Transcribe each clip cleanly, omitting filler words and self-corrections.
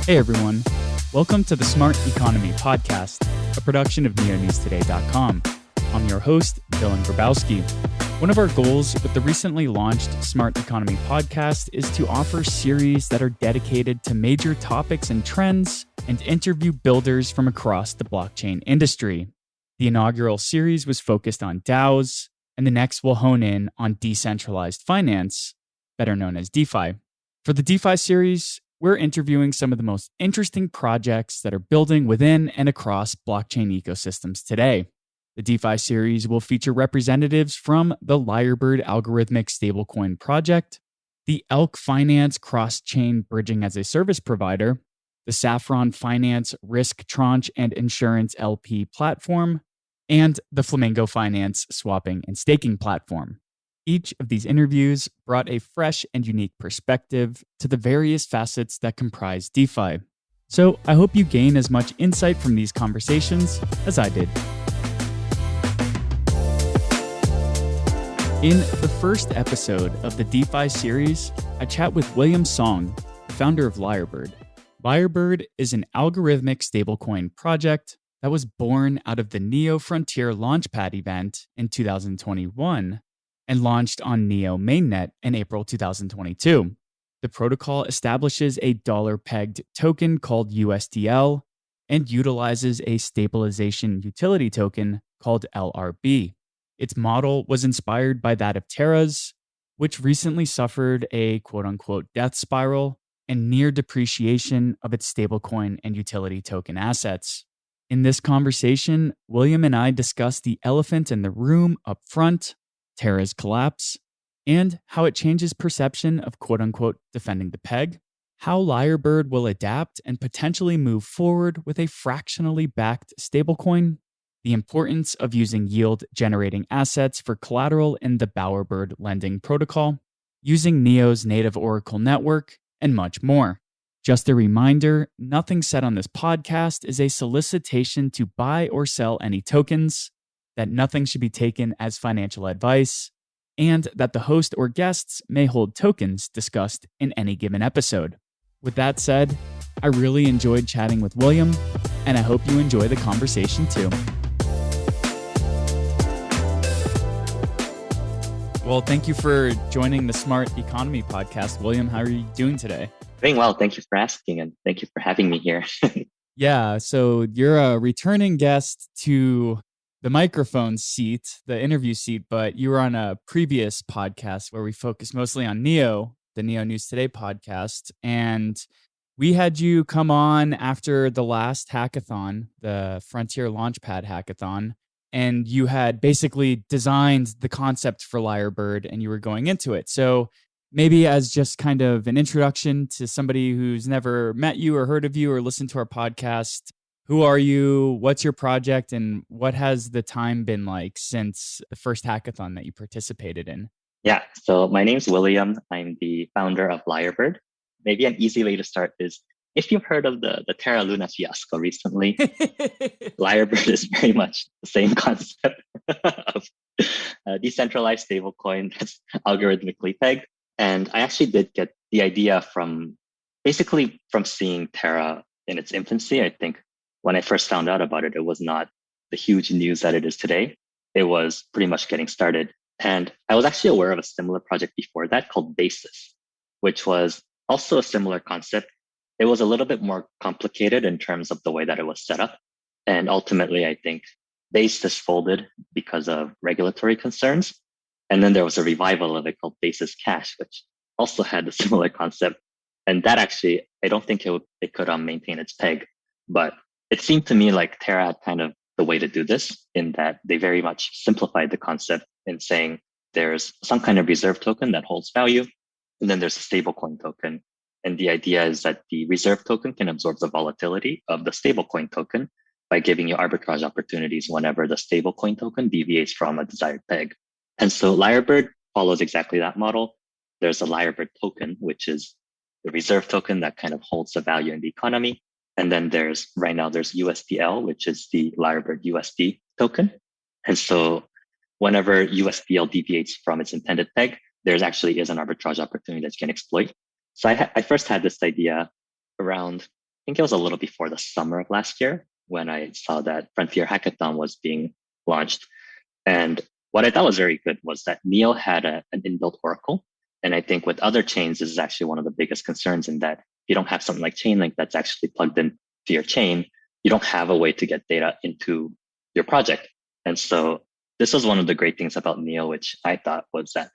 Hey everyone, welcome to the Smart Economy Podcast, a production of neonewstoday.com. I'm your host, Dylan Grabowski. One of our goals with the recently launched Smart Economy Podcast is to offer series that are dedicated to major topics and trends and interview builders from across the blockchain industry. The inaugural series was focused on DAOs, and the next will hone in on decentralized finance, better known as DeFi. For the DeFi series, we're interviewing some of the most interesting projects that are building within and across blockchain ecosystems today. The DeFi series will feature representatives from the Lyrebird algorithmic stablecoin project, the Elk Finance cross-chain bridging as a service provider, the Saffron Finance risk tranche and insurance LP platform, and the Flamingo Finance swapping and staking platform. Each of these interviews brought a fresh and unique perspective to the various facets that comprise DeFi. So I hope you gain as much insight from these conversations as I did. In the first episode of the DeFi series, I chat with William Song, the founder of Lyrebird. Lyrebird is an algorithmic stablecoin project that was born out of the Neo Frontier Launchpad event in 2021 and launched on Neo mainnet in April 2022. The protocol establishes a dollar-pegged token called USDL and utilizes a stabilization utility token called LRB. Its model was inspired by that of Terra's, which recently suffered a quote-unquote death spiral and near depreciation of its stablecoin and utility token assets. In this conversation, William and I discuss the elephant in the room up front, Terra's collapse, and how it changes perception of quote-unquote defending the peg, how Lyrebird will adapt and potentially move forward with a fractionally backed stablecoin, the importance of using yield-generating assets for collateral in the Bowerbird lending protocol, using Neo's native Oracle network, and much more. Just a reminder, nothing said on this podcast is a solicitation to buy or sell any tokens, that nothing should be taken as financial advice, and that the host or guests may hold tokens discussed in any given episode. With that said, I really enjoyed chatting with William, and I hope you enjoy the conversation too. Well, thank you for joining the Smart Economy Podcast. William, how are you doing today? Doing well. Thank you for asking, and thank you for having me here. Yeah, so you're a returning guest to the microphone seat, the interview seat, but you were on a previous podcast where we focused mostly on Neo, the Neo News Today podcast. And we had you come on after the last hackathon, the Frontier Launchpad hackathon, and you had basically designed the concept for Lyrebird and you were going into it. So maybe as just kind of an introduction to somebody who's never met you or heard of you or listened to our podcast, who are you? What's your project? And what has the time been like since the first hackathon that you participated in? Yeah, so my name's William. I'm the founder of Lyrebird. Maybe an easy way to start is if you've heard of the Terra Luna fiasco recently, Lyrebird is very much the same concept of a decentralized stablecoin that's algorithmically pegged. And I actually did get the idea from seeing Terra in its infancy. I think when I first found out about it, it was not the huge news that it is today. It was pretty much getting started. And I was actually aware of a similar project before that called Basis, which was also a similar concept. It was a little bit more complicated in terms of the way that it was set up. And ultimately, I think Basis folded because of regulatory concerns. And then there was a revival of it called Basis Cash, which also had a similar concept. And that actually, I don't think it could maintain its peg. But it seemed to me like Terra had kind of the way to do this in that they very much simplified the concept in saying there's some kind of reserve token that holds value, and then there's a stablecoin token. And the idea is that the reserve token can absorb the volatility of the stablecoin token by giving you arbitrage opportunities whenever the stablecoin token deviates from a desired peg. And so Lyrebird follows exactly that model. There's a Lyrebird token, which is the reserve token that kind of holds the value in the economy. And then there's USDL, which is the Lyrebird USD token. And so whenever USDL deviates from its intended peg, there's actually is an arbitrage opportunity that you can exploit. So I first had this idea around think it was a little before the summer of last year when I saw that Frontier Hackathon was being launched. And what I thought was very good was that Neo had an inbuilt oracle. And I think with other chains, this is actually one of the biggest concerns in that you don't have something like Chainlink that's actually plugged into your chain. You don't have a way to get data into your project. And so this was one of the great things about Neo, which I thought was that,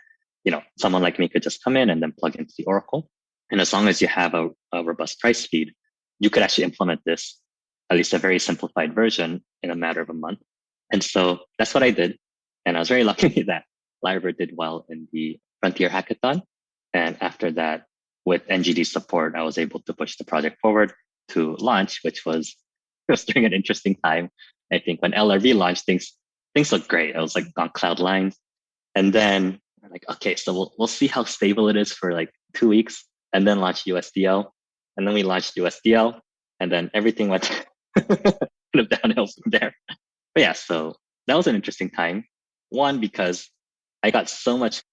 someone like me could just come in and then plug into the oracle. And as long as you have a robust price feed, you could actually implement this, at least a very simplified version, in a matter of a month. And so that's what I did. And I was very lucky that Lyrebird did well in the Frontier Hackathon. And after that, with NGD support, I was able to push the project forward to launch, which was during an interesting time. I think when LRV launched, things looked great. I was like on cloud lines. And then we're like, okay, so we'll see how stable it is for like 2 weeks and then launch USDL. And then we launched USDL and then everything went kind of downhill from there. But yeah, so that was an interesting time. One, because I got so much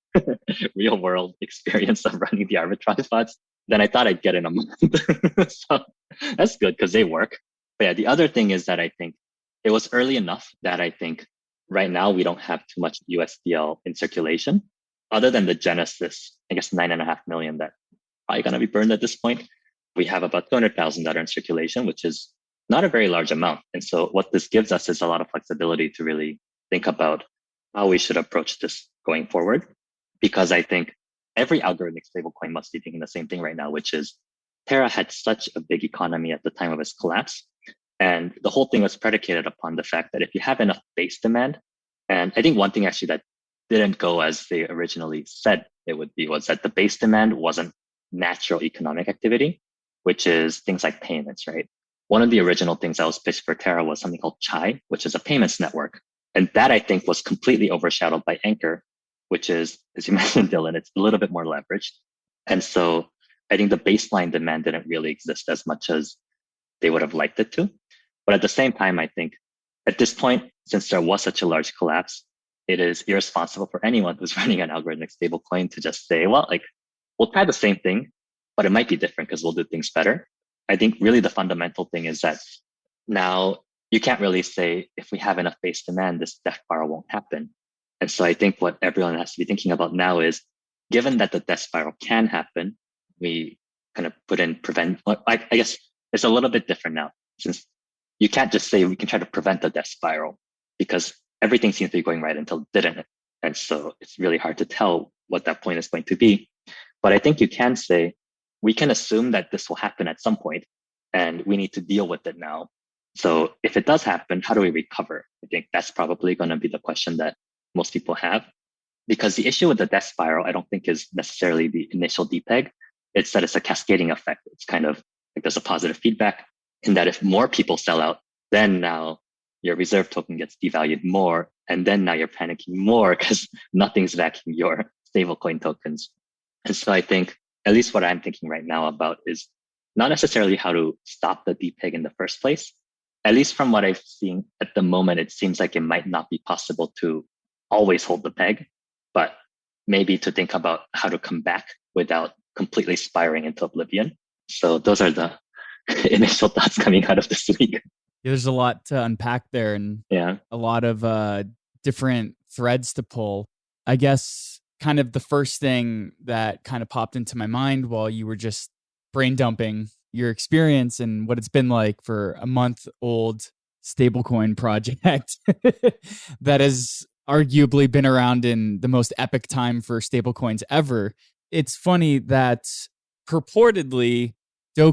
real world experience of running the arbitrage spots than I thought I'd get in a month. So that's good because they work. But yeah, the other thing is that I think it was early enough that I think right now we don't have too much USDL in circulation. Other than the Genesis, I guess 9.5 million that probably going to be burned at this point. We have about 200,000 that are in circulation, which is not a very large amount. And so what this gives us is a lot of flexibility to really think about how we should approach this going forward. Because I think every algorithmic stablecoin must be thinking the same thing right now, which is Terra had such a big economy at the time of its collapse. And the whole thing was predicated upon the fact that if you have enough base demand, and I think one thing actually that didn't go as they originally said it would be was that the base demand wasn't natural economic activity, which is things like payments, right? One of the original things that was pitched for Terra was something called Chai, which is a payments network. And that I think was completely overshadowed by Anchor, which is, as you mentioned, Dylan, it's a little bit more leveraged. And so I think the baseline demand didn't really exist as much as they would have liked it to. But at the same time, I think at this point, since there was such a large collapse, it is irresponsible for anyone who's running an algorithmic stablecoin to just say, well, like, we'll try the same thing, but it might be different because we'll do things better. I think really the fundamental thing is that now you can't really say, if we have enough base demand, this death spiral won't happen. And so I think what everyone has to be thinking about now is, given that the death spiral can happen, we kind of put in prevent. I guess it's a little bit different now, since you can't just say we can try to prevent the death spiral because everything seems to be going right until it didn't. And so it's really hard to tell what that point is going to be. But I think you can say, we can assume that this will happen at some point and we need to deal with it now. So if it does happen, how do we recover? I think that's probably going to be the question that most people have, because the issue with the death spiral, I don't think is necessarily the initial depeg. It's that it's a cascading effect. It's kind of like there's a positive feedback in that if more people sell out, then now your reserve token gets devalued more. And then now you're panicking more because nothing's backing your stablecoin tokens. And so I think at least what I'm thinking right now about is not necessarily how to stop the depeg in the first place. At least from what I've seen at the moment, it seems like it might not be possible to always hold the peg, but maybe to think about how to come back without completely spiraling into oblivion. So those are the initial thoughts coming out of this week. Yeah, there's a lot to unpack there and a lot of different threads to pull. I guess kind of the first thing that kind of popped into my mind while you were just brain dumping your experience and what it's been like for a month-old stablecoin project that has arguably been around in the most epic time for stablecoins ever. It's funny that purportedly Do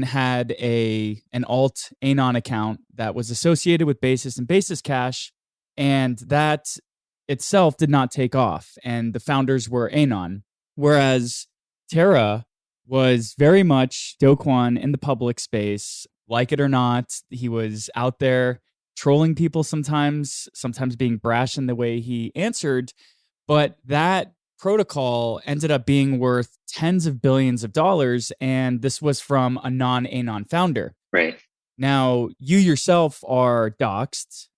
had an alt Anon account that was associated with Basis and Basis Cash, and that itself did not take off, and the founders were Anon. Whereas Terra was very much Do in the public space. Like it or not, he was out there trolling people sometimes being brash in the way he answered. But that protocol ended up being worth tens of billions of dollars, and this was from a non-Anon founder. Right. Now, you yourself are doxxed.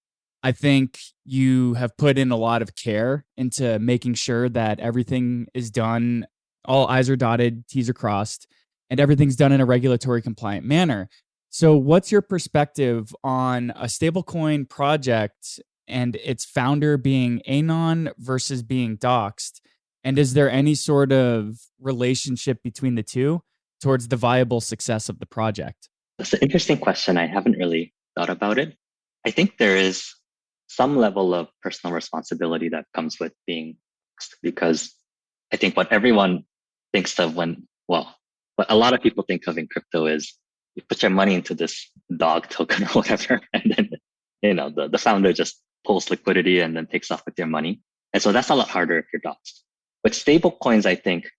I think you have put in a lot of care into making sure that everything is done, all I's are dotted, T's are crossed, and everything's done in a regulatory compliant manner. So what's your perspective on a stablecoin project and its founder being anon versus being doxed? And is there any sort of relationship between the two towards the viable success of the project? That's an interesting question. I haven't really thought about it. I think there is some level of personal responsibility that comes with being doxed, because I think what everyone thinks of what a lot of people think of in crypto is you put your money into this dog token or whatever, and then, the founder just pulls liquidity and then takes off with your money. And so that's a lot harder if you're doxed. With stable coins, I think,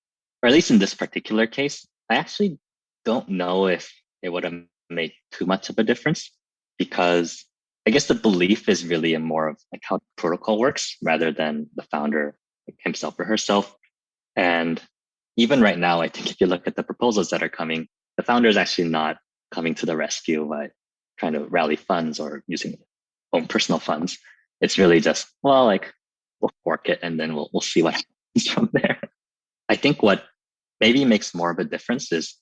or at least in this particular case, I actually don't know if it would have made too much of a difference, because I guess the belief is really in more of like how the protocol works rather than the founder himself or herself. And even right now, I think if you look at the proposals that are coming, the founder is actually not coming to the rescue by trying to rally funds or using own personal funds. It's really just, we'll fork it and then we'll see what happens from there. I think what maybe makes more of a difference is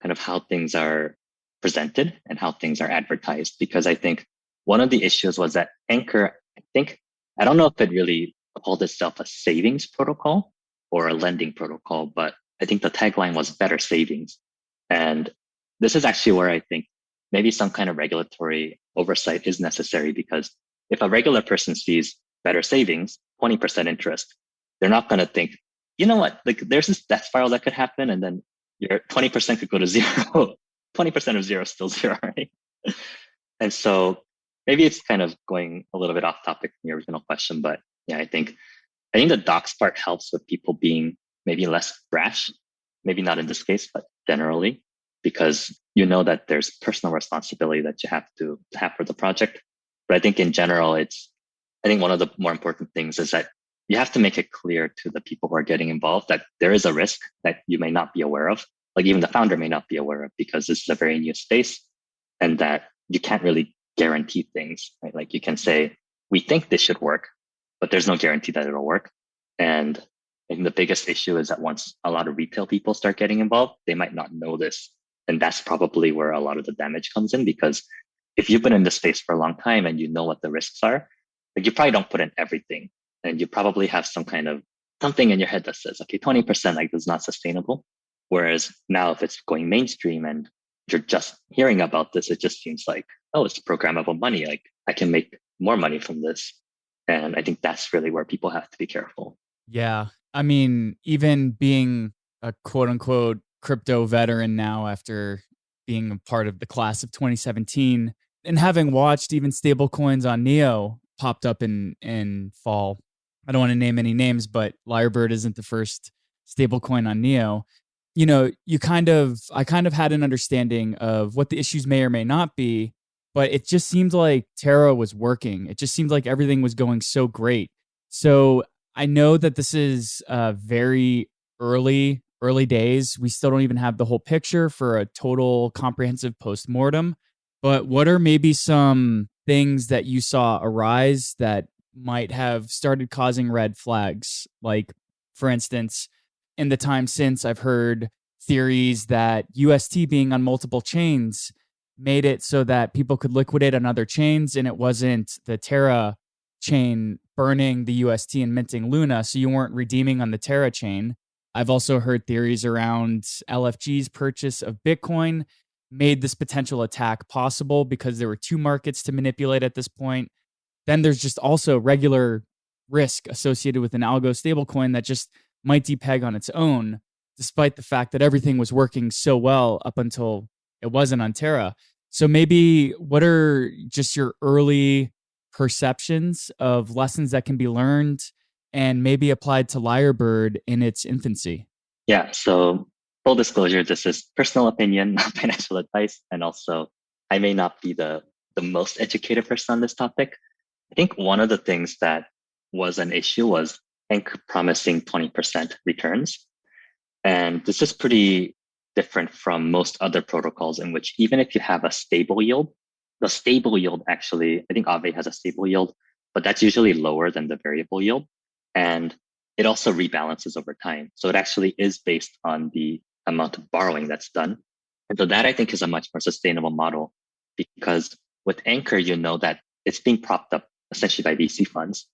kind of how things are presented and how things are advertised. Because I think one of the issues was that Anchor, I don't know if it really called itself a savings protocol or a lending protocol, but I think the tagline was better savings. And this is actually where I think maybe some kind of regulatory oversight is necessary, because if a regular person sees better savings, 20% interest, they're not going to think, you know what, like there's this death spiral that could happen and then your 20% could go to zero. 20% of zero is still zero, right? And so maybe it's kind of going a little bit off topic from your original question, but yeah, I think the docs part helps with people being maybe less brash, maybe not in this case, but generally, because you know that there's personal responsibility that you have to have for the project. But I think in general, I think one of the more important things is that you have to make it clear to the people who are getting involved that there is a risk that you may not be aware of, like even the founder may not be aware of, because this is a very new space, and that you can't really guarantee things, right? Like you can say, we think this should work, but there's no guarantee that it'll work. And I think the biggest issue is that once a lot of retail people start getting involved, they might not know this. And that's probably where a lot of the damage comes in, because if you've been in this space for a long time and you know what the risks are, like you probably don't put in everything. And you probably have some kind of something in your head that says, okay, 20% like this is not sustainable. Whereas now if it's going mainstream and you're just hearing about this, it just seems like, oh, it's programmable money. Like I can make more money from this. And I think that's really where people have to be careful. Yeah. I mean, even being a quote unquote crypto veteran now after being a part of the class of 2017 and having watched even stablecoins on Neo popped up in fall. I don't want to name any names, but Lyrebird isn't the first stablecoin on Neo. I kind of had an understanding of what the issues may or may not be, but it just seemed like Terra was working. It just seemed like everything was going so great. So I know that this is very early days. We still don't even have the whole picture for a total comprehensive postmortem. But what are maybe some things that you saw arise that might have started causing red flags? Like, for instance, in the time since, I've heard theories that UST being on multiple chains made it so that people could liquidate on other chains, and it wasn't the Terra chain burning the UST and minting Luna, so you weren't redeeming on the Terra chain. I've also heard theories around LFG's purchase of Bitcoin made this potential attack possible because there were two markets to manipulate at this point. Then there's just also regular risk associated with an algo stablecoin that just might depeg on its own, despite the fact that everything was working so well up until it wasn't on Terra. So maybe what are just your early perceptions of lessons that can be learned and maybe applied to Lyrebird in its infancy? Yeah, so full disclosure, this is personal opinion, not financial advice. And also, I may not be the most educated person on this topic. I think one of the things that was an issue was Anchor promising 20% returns. And this is pretty different from most other protocols in which even if you have a stable yield, the stable yield actually, I think Aave has a stable yield, but that's usually lower than the variable yield. And it also rebalances over time. So it actually is based on the amount of borrowing that's done. And so that I think is a much more sustainable model because with Anchor, you know that it's being propped up essentially by VC funds.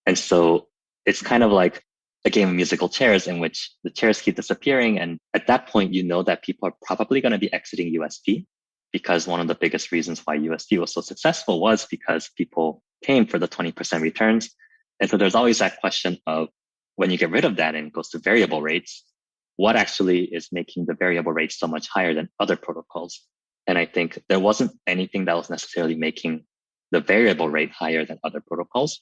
And so it's kind of like a game of musical chairs in which the chairs keep disappearing. And at that point, you know that people are probably going to be exiting USD because one of the biggest reasons why USD was so successful was because people came for the 20% returns. And so there's always that question of when you get rid of that and it goes to variable rates, what actually is making the variable rate so much higher than other protocols? And I think there wasn't anything that was necessarily making the variable rate higher than other protocols.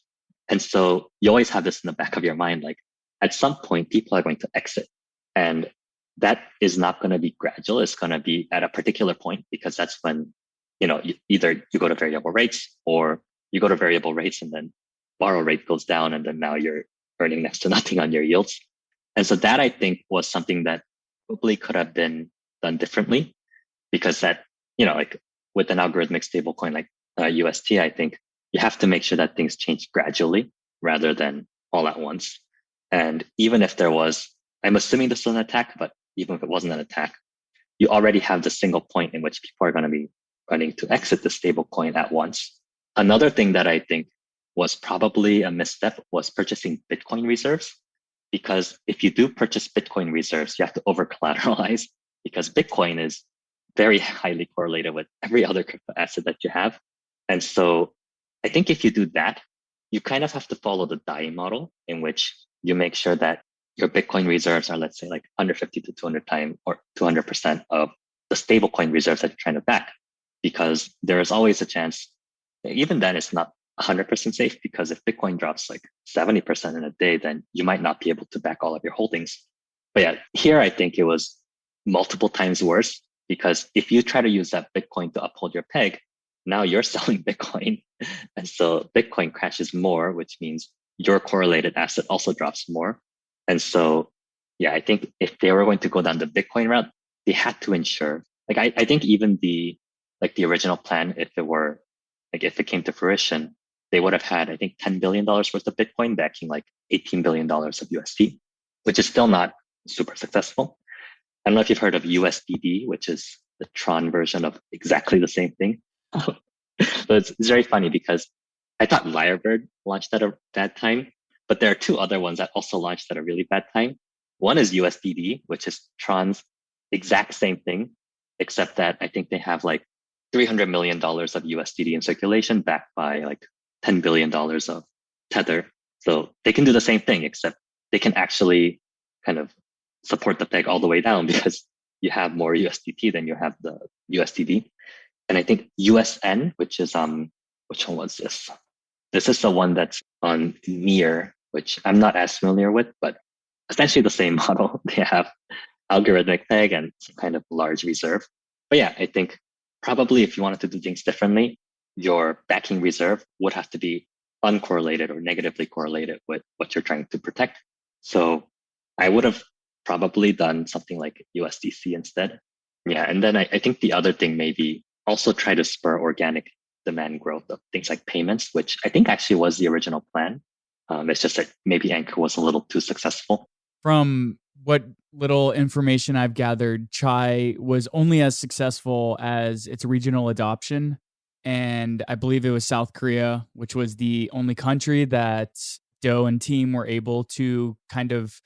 And so you always have this in the back of your mind, like at some point people are going to exit. And that is not going to be gradual. It's going to be at a particular point because that's when, either you go to variable rates or you go to variable rates and then borrow rate goes down and then now you're earning next to nothing on your yields. And so that I think was something that probably could have been done differently because that, like with an algorithmic stablecoin like UST, I think you have to make sure that things change gradually rather than all at once. And even if there was, I'm assuming this was an attack, but even if it wasn't an attack, you already have the single point in which people are going to be running to exit the stablecoin at once. Another thing that I think was probably a misstep was purchasing Bitcoin reserves. Because if you do purchase Bitcoin reserves, you have to over collateralize because Bitcoin is very highly correlated with every other crypto asset that you have. And so I think if you do that, you kind of have to follow the DAI model in which you make sure that your Bitcoin reserves are, let's say, like 150 to 200 times or 200% of the stablecoin reserves that you're trying to back. Because there is always a chance, even then it's not 100% safe because if Bitcoin drops like 70% in a day, then you might not be able to back all of your holdings. But yeah, here I think it was multiple times worse because if you try to use that Bitcoin to uphold your peg, now you're selling Bitcoin. And so Bitcoin crashes more, which means your correlated asset also drops more. And so, yeah, I think if they were going to go down the Bitcoin route, they had to ensure, like, I think even the original plan, if it came to fruition, they would have had, I think, $10 billion worth of Bitcoin backing like $18 billion of USD, which is still not super successful. I don't know if you've heard of USDD, which is the Tron version of exactly the same thing. But it's very funny because I thought Lyrebird launched at a bad time, but there are two other ones that also launched at a really bad time. One is USDD, which is Tron's exact same thing, except that I think they have like $300 million of USDD in circulation backed by like $10 billion of Tether. So they can do the same thing, except they can actually kind of support the peg all the way down because you have more USDT than you have the USDD. And I think USN, which one was this? This is the one that's on Near, which I'm not as familiar with, but essentially the same model. They have algorithmic peg and some kind of large reserve. But yeah, I think probably if you wanted to do things differently, your backing reserve would have to be uncorrelated or negatively correlated with what you're trying to protect. So I would have probably done something like USDC instead. Yeah. And then I think the other thing maybe also try to spur organic demand growth of things like payments, which I think actually was the original plan. It's just that maybe Anchor was a little too successful. From what little information I've gathered, Chai was only as successful as its regional adoption. And I believe it was South Korea, which was the only country that Doe and team were able to kind of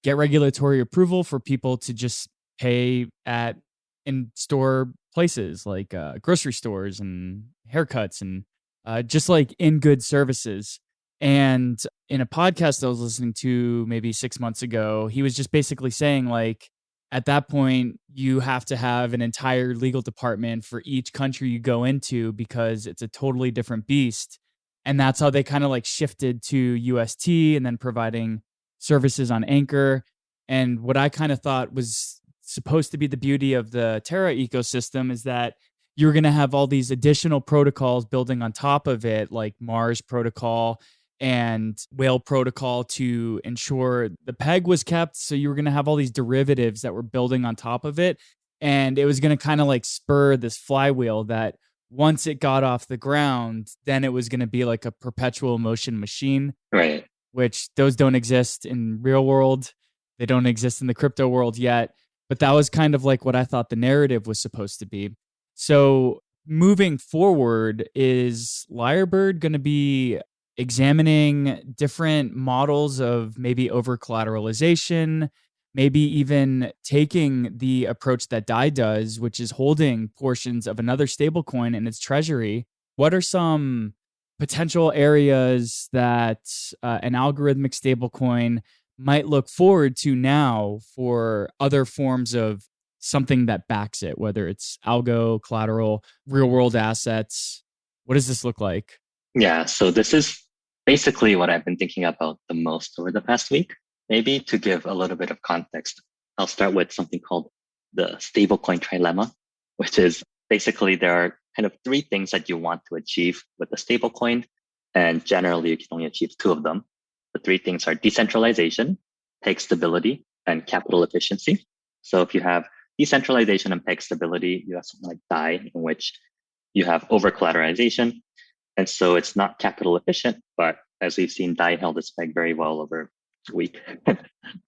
get regulatory approval for people to just pay at in-store places like grocery stores and haircuts and just like in good services. And in a podcast I was listening to maybe 6 months ago, he was just basically saying like, at that point, you have to have an entire legal department for each country you go into because it's a totally different beast. And that's how they kind of like shifted to UST and then providing services on Anchor. And what I kind of thought was supposed to be the beauty of the Terra ecosystem is that you're going to have all these additional protocols building on top of it, like Mars protocol and Whale protocol to ensure the peg was kept. So you were going to have all these derivatives that were building on top of it. And it was going to kind of like spur this flywheel that once it got off the ground, then it was going to be like a perpetual motion machine, Right? Which those don't exist in real world. They don't exist in the crypto world yet. But that was kind of like what I thought the narrative was supposed to be. So moving forward, is Lyrebird going to be examining different models of maybe over collateralization, maybe even taking the approach that DAI does, which is holding portions of another stablecoin in its treasury? What are some potential areas that an algorithmic stablecoin might look forward to now for other forms of something that backs it, whether it's algo, collateral, real world assets? What does this look like? Yeah, so this is basically what I've been thinking about the most over the past week. Maybe to give a little bit of context, I'll start with something called the stablecoin trilemma, which is basically there are kind of three things that you want to achieve with a stablecoin. And generally, you can only achieve two of them. The three things are decentralization, peg stability, and capital efficiency. So if you have decentralization and peg stability, you have something like DAI, in which you have over collateralization. And so it's not capital efficient, but as we've seen, DAI held its peg very well over a week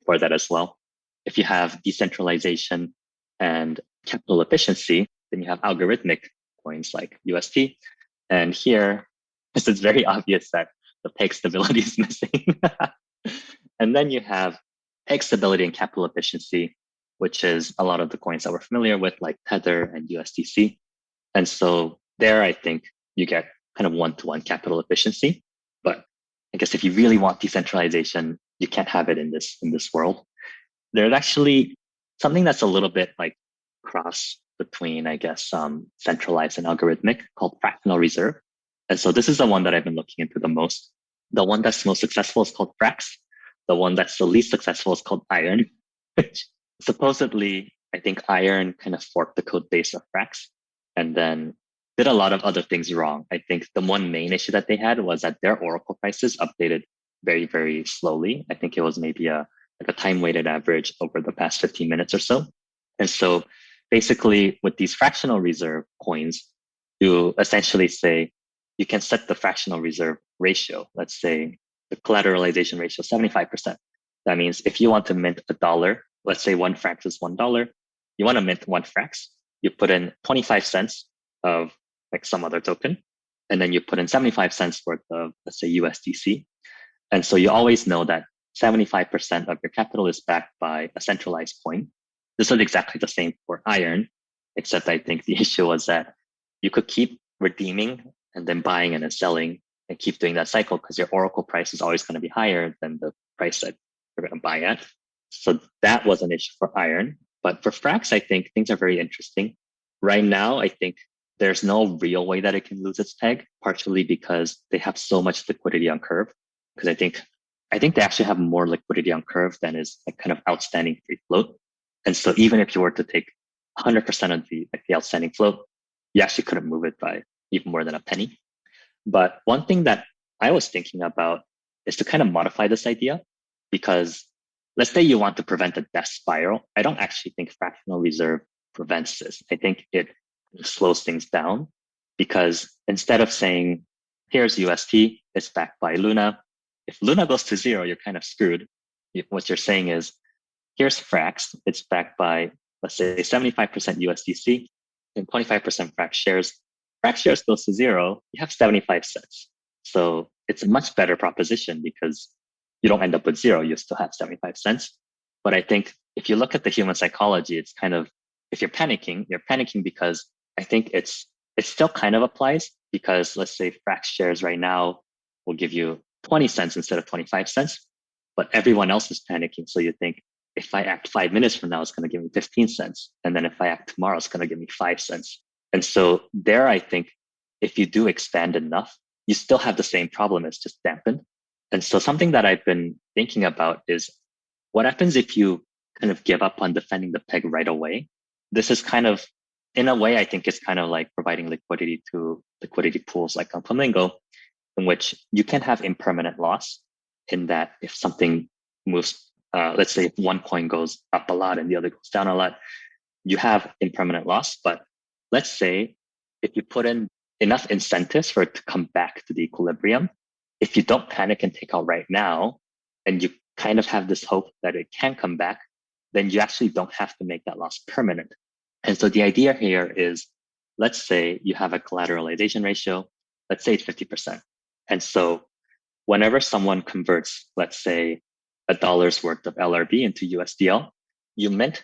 for that as well. If you have decentralization and capital efficiency, then you have algorithmic coins like UST. And here, it's very obvious that the peg stability is missing. And then you have peg stability and capital efficiency, which is a lot of the coins that we're familiar with, like Tether and USDC. And so there, I think you get kind of one-to-one capital efficiency. But I guess if you really want decentralization, you can't have it in this world. There's actually something that's a little bit like cross between, I guess, centralized and algorithmic called fractional reserve. And so this is the one that I've been looking into the most. The one that's most successful is called Frax. The one that's the least successful is called Iron, which supposedly, I think Iron kind of forked the code base of Frax and then did a lot of other things wrong. I think the one main issue that they had was that their Oracle prices updated very, very slowly. I think it was maybe a time-weighted average over the past 15 minutes or so. And so basically with these fractional reserve coins, you essentially say, you can set the fractional reserve ratio. Let's say the collateralization ratio, 75%. That means if you want to mint $1, let's say one frax is $1, you want to mint one frax, you put in 25 cents of like some other token, and then you put in 75 cents worth of, let's say, USDC. And so you always know that 75% of your capital is backed by a centralized coin. This is exactly the same for Iron, except I think the issue was that you could keep redeeming and then buying and then selling and keep doing that cycle because your Oracle price is always going to be higher than the price that you're going to buy at. So that was an issue for Iron. But for Frax, I think things are very interesting. Right now, I think there's no real way that it can lose its peg, partially because they have so much liquidity on Curve. Because I think they actually have more liquidity on Curve than is like kind of outstanding free float. And so even if you were to take 100% of the outstanding float, you actually couldn't move it by even more than a penny. But one thing that I was thinking about is to kind of modify this idea, because let's say you want to prevent a death spiral. I don't actually think fractional reserve prevents this. I think it slows things down, because instead of saying, here's UST, it's backed by Luna. If Luna goes to zero, you're kind of screwed. What you're saying is, here's Frax, it's backed by, let's say, 75% USDC and 25% Frax shares. Frax shares goes to zero, you have 75 cents. So it's a much better proposition because you don't end up with zero, you still have 75 cents. But I think if you look at the human psychology, it's kind of, if you're panicking because I think it still kind of applies, because let's say Frax shares right now will give you 20 cents instead of 25 cents, but everyone else is panicking. So you think, if I act 5 minutes from now, it's going to give me 15 cents. And then if I act tomorrow, it's going to give me 5 cents. And so there, I think if you do expand enough, you still have the same problem. It's just dampened. And so something that I've been thinking about is what happens if you kind of give up on defending the peg right away? This is kind of, in a way, I think it's kind of like providing liquidity to liquidity pools like on Flamingo, in which you can have impermanent loss in that if something moves, let's say if one coin goes up a lot and the other goes down a lot, you have impermanent loss. But let's say if you put in enough incentives for it to come back to the equilibrium, if you don't panic and take out right now, and you kind of have this hope that it can come back, then you actually don't have to make that loss permanent. And so the idea here is, let's say you have a collateralization ratio, let's say it's 50%. And so whenever someone converts, let's say a dollar's worth of LRB into USDL, you mint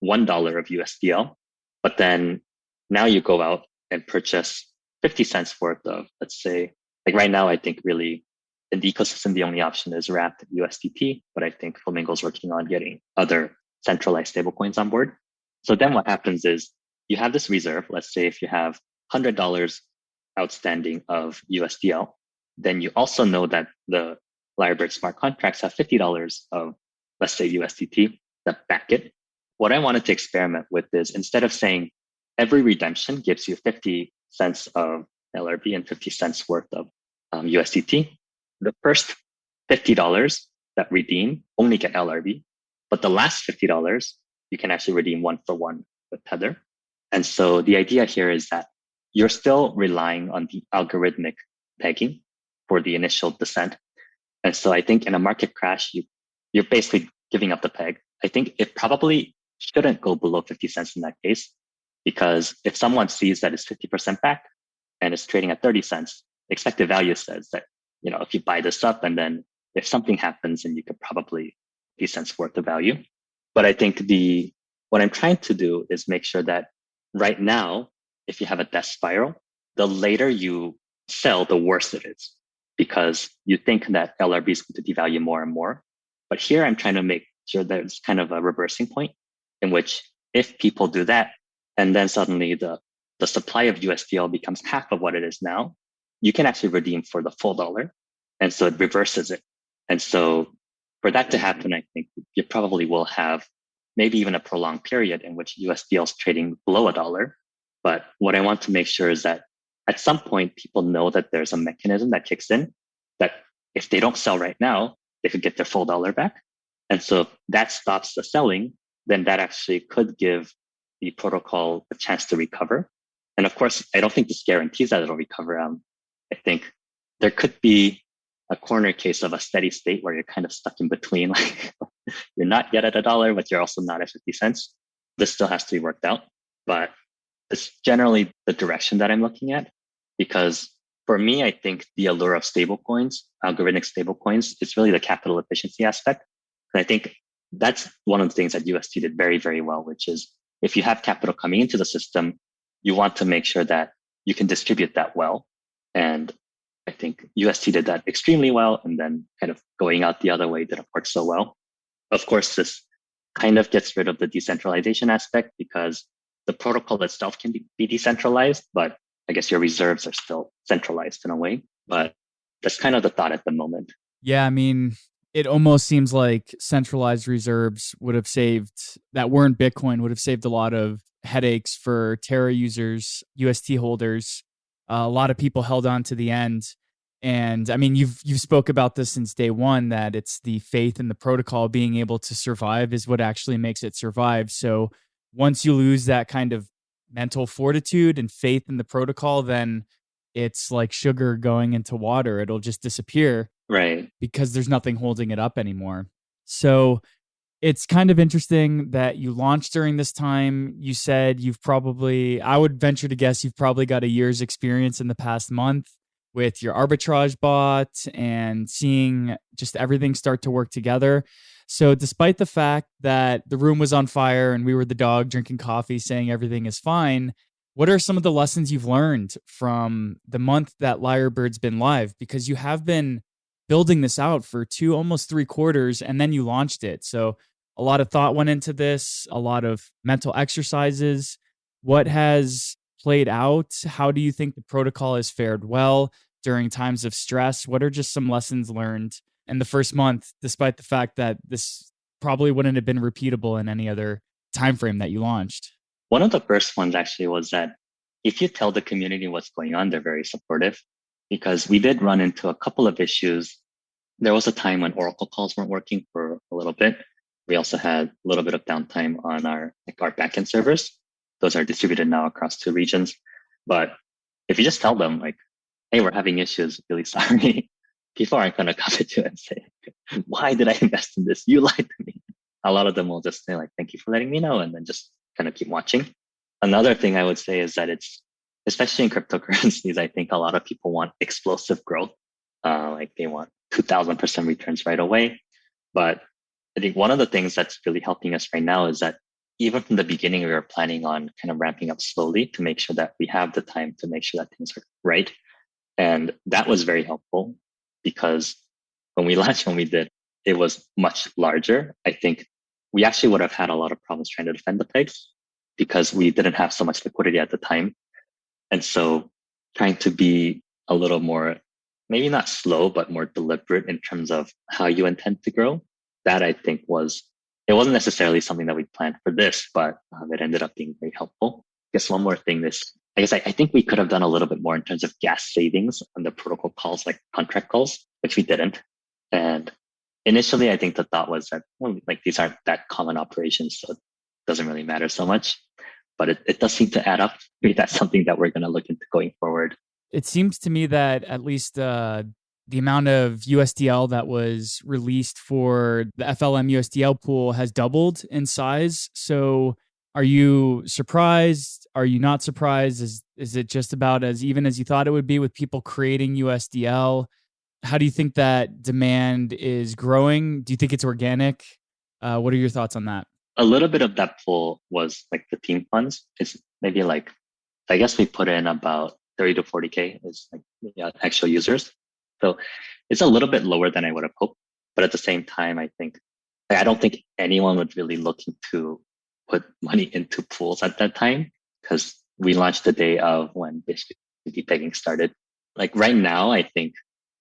$1 of USDL, but then now you go out and purchase 50 cents worth of, let's say, like right now, I think really in the ecosystem, the only option is wrapped USDT, but I think Flamingo's working on getting other centralized stablecoins on board. So then what happens is you have this reserve. Let's say if you have $100 outstanding of USDL, then you also know that the Lyrebird smart contracts have $50 of, let's say, USDT that back it. What I wanted to experiment with is instead of saying every redemption gives you 50 cents of LRB and 50 cents worth of USDT, the first $50 that redeem only get LRB, but the last $50, you can actually redeem 1-for-1 with Tether. And so the idea here is that you're still relying on the algorithmic pegging for the initial descent. And so I think in a market crash, you're basically giving up the peg. I think it probably shouldn't go below 50 cents in that case, because if someone sees that it's 50% back and it's trading at 30 cents, expected value says that, if you buy this up and then if something happens, then you could probably 50 cents worth of value. But I think what I'm trying to do is make sure that right now, if you have a death spiral, the later you sell, the worse it is, because you think that LRB is going to devalue more and more. But here I'm trying to make sure there's kind of a reversing point in which if people do that, and then suddenly the supply of USDL becomes half of what it is now, you can actually redeem for the full dollar. And so it reverses it. And so for that to happen, I think you probably will have maybe even a prolonged period in which USDL is trading below $1. But what I want to make sure is that at some point, people know that there's a mechanism that kicks in that if they don't sell right now, they could get their full dollar back. And so if that stops the selling, then that actually could give the protocol a chance to recover. And of course, I don't think this guarantees that it'll recover. I think there could be a corner case of a steady state where you're kind of stuck in between, like you're not yet at $1, but you're also not at 50 cents. This still has to be worked out, but it's generally the direction that I'm looking at, because for me, I think the allure of stablecoins, algorithmic stablecoins, is really the capital efficiency aspect. And I think that's one of the things that UST did very, very well, which is if you have capital coming into the system, you want to make sure that you can distribute that well. And I think UST did that extremely well, and then kind of going out the other way didn't work so well. Of course, this kind of gets rid of the decentralization aspect because the protocol itself can be decentralized, but I guess your reserves are still centralized in a way. But that's kind of the thought at the moment. Yeah, I mean, it almost seems like centralized reserves that weren't Bitcoin would have saved a lot of headaches for Terra users, UST holders. A lot of people held on to the end. And I mean, you've spoke about this since day one, that it's the faith in the protocol being able to survive is what actually makes it survive. So once you lose that kind of mental fortitude and faith in the protocol, then it's like sugar going into water. It'll just disappear. Right. Because there's nothing holding it up anymore. So it's kind of interesting that you launched during this time. You said I would venture to guess you've probably got a year's experience in the past month with your arbitrage bot and seeing just everything start to work together. So despite the fact that the room was on fire and we were the dog drinking coffee saying everything is fine, what are some of the lessons you've learned from the month that Lyrebird's been live? Because you have been building this out for almost 3 quarters, and then you launched it. So a lot of thought went into this, a lot of mental exercises. What has played out? How do you think the protocol has fared well during times of stress? What are just some lessons learned in the first month, despite the fact that this probably wouldn't have been repeatable in any other time frame that you launched? One of the first ones actually was that if you tell the community what's going on, they're very supportive, because we did run into a couple of issues. There was a time when Oracle calls weren't working for a little bit. We also had a little bit of downtime on our backend servers. Those are distributed now across 2 regions. But if you just tell them like, hey, we're having issues, really sorry, people aren't going to come to you and say, why did I invest in this? You lied to me. a lot of them will just say like, thank you for letting me know, and then just kind of keep watching. Another thing I would say is that it's, especially in cryptocurrencies, I think a lot of people want explosive growth. Like they want 2000% returns right away. But I think one of the things that's really helping us right now is that even from the beginning, we were planning on kind of ramping up slowly to make sure that we have the time to make sure that things are right. And that was very helpful because when we launched, when we did, it was much larger. I think we actually would have had a lot of problems trying to defend the pegs because we didn't have so much liquidity at the time. And so trying to be a little more, maybe not slow, but more deliberate in terms of how you intend to grow, that I think it wasn't necessarily something that we planned for this, but it ended up being very helpful. I guess one more thing I think we could have done a little bit more in terms of gas savings on the protocol calls, like contract calls, which we didn't. And initially, I think the thought was that, well, like these aren't that common operations, so it doesn't really matter so much. But it does seem to add up. Maybe that's something that we're going to look into going forward. It seems to me that at least the amount of USDL that was released for the FLM USDL pool has doubled in size. So are you surprised? Are you not surprised? Is it just about as even as you thought it would be with people creating USDL? How do you think that demand is growing? Do you think it's organic? What are your thoughts on that? A little bit of that pool was like the team funds. It's maybe like, I guess we put in about 30 to 40K is like actual users. So it's a little bit lower than I would have hoped. But at the same time, I don't think anyone would really looking to put money into pools at that time because we launched the day of when basically pegging started. Like right now, I think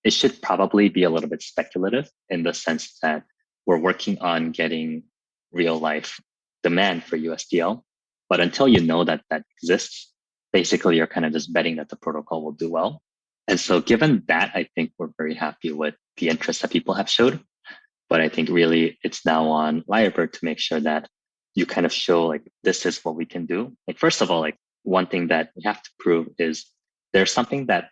it should probably be a little bit speculative in the sense that we're working on getting real life demand for USDL. But until you know that exists, basically you're kind of just betting that the protocol will do well. And so given that, I think we're very happy with the interest that people have showed. But I think really it's now on Lyrebird to make sure that you kind of show like, this is what we can do. Like, first of all, like one thing that we have to prove is there's something that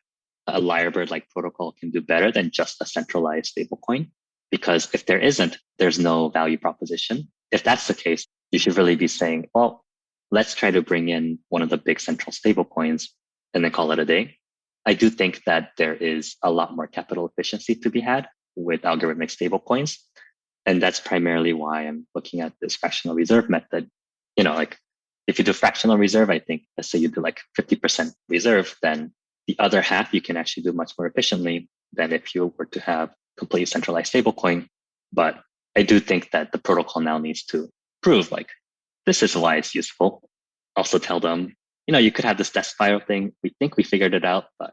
a Lyrebird like protocol can do better than just a centralized stablecoin. Because if there isn't, there's no value proposition. If that's the case, you should really be saying, well, let's try to bring in one of the big central stablecoins and then call it a day. I do think that there is a lot more capital efficiency to be had with algorithmic stablecoins. And that's primarily why I'm looking at this fractional reserve method. You know, like if you do fractional reserve, I think, let's say you do like 50% reserve, then the other half you can actually do much more efficiently than if you were to have completely centralized stablecoin. But I do think that the protocol now needs to prove like, this is why it's useful. Also tell them, you could have this death spiral thing. We think we figured it out, but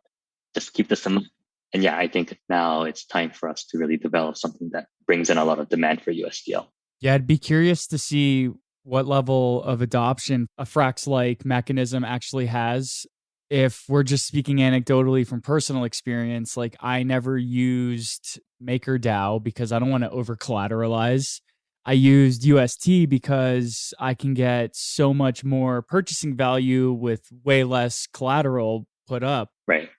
just keep this in mind. And yeah, I think now it's time for us to really develop something that brings in a lot of demand for USDL. Yeah, I'd be curious to see what level of adoption a Frax-like mechanism actually has. If we're just speaking anecdotally from personal experience, like I never used MakerDAO because I don't want to over collateralize. I used UST because I can get so much more purchasing value with way less collateral put up. Right.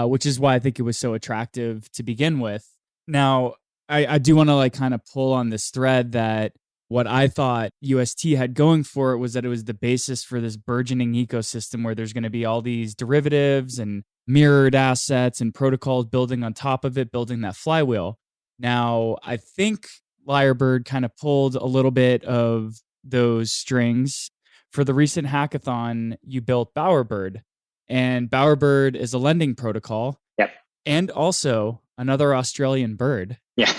Which is why I think it was so attractive to begin with. Now, I do want to like kind of pull on this thread that what I thought UST had going for it was that it was the basis for this burgeoning ecosystem where there's going to be all these derivatives and mirrored assets and protocols building on top of it, building that flywheel. Now, I think Lyrebird kind of pulled a little bit of those strings. For the recent hackathon, you built Bowerbird, and Bowerbird is a lending protocol. Yep. And also another Australian bird. Yeah.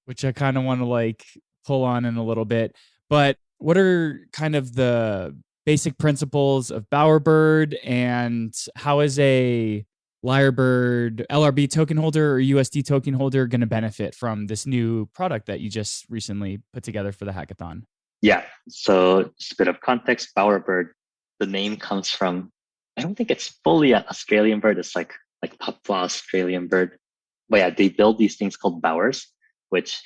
Which I kind of want to like pull on in a little bit. But what are kind of the basic principles of Bowerbird, and how is a Lyrebird LRB token holder or USD token holder going to benefit from this new product that you just recently put together for the hackathon? Yeah. So just a bit of context, Bowerbird, the name comes from, I don't think it's fully an Australian bird. It's like Papua Australian bird. But yeah, they build these things called bowers, which